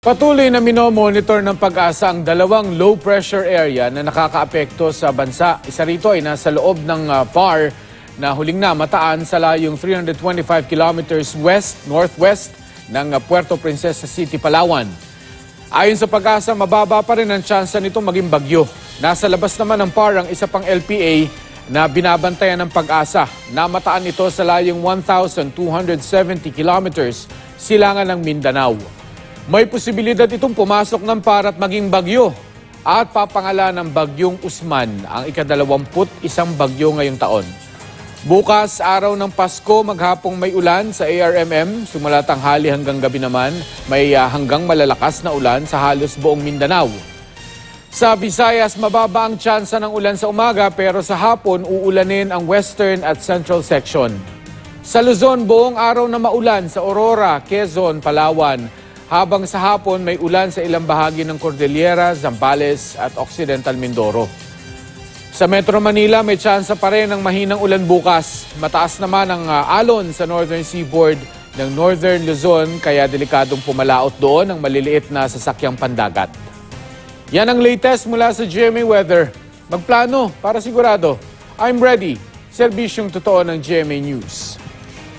Patuloy na minomonitor ng Pag-asa ang dalawang low-pressure area na nakakaapekto sa bansa. Isa rito ay nasa loob ng PAR na huling namataan sa layong 325 kilometers west-northwest ng Puerto Princesa City, Palawan. Ayon sa Pag-asa, mababa pa rin ang tsansa nitong maging bagyo. Nasa labas naman ng PAR ang isa pang LPA na binabantayan ng Pag-asa. Namataan ito sa layong 1,270 kilometers silangan ng Mindanao. May posibilidad itong pumasok ng PAR at maging bagyo at papangalan ng Bagyong Usman, ang ika-21 bagyo ngayong taon. Bukas, araw ng Pasko, maghapong may ulan sa ARMM. Simula tanghali hanggang gabi naman, may hanggang malalakas na ulan sa halos buong Mindanao. Sa Visayas, mababa ang tsansa ng ulan sa umaga pero sa hapon uulanin ang western at central section. Sa Luzon, buong araw na maulan sa Aurora, Quezon, Palawan. Habang sa hapon may ulan sa ilang bahagi ng Cordillera, Zambales at Occidental Mindoro. Sa Metro Manila may tsansa pa rin ng mahinang ulan bukas. Mataas naman ang alon sa northern seaboard ng Northern Luzon kaya delikadong pumalaot doon ang maliliit na sasakyang pandagat. Yan ang latest mula sa GMA Weather. Magplano para sigurado. I'm ready. Serbisyong totoo ng GMA News.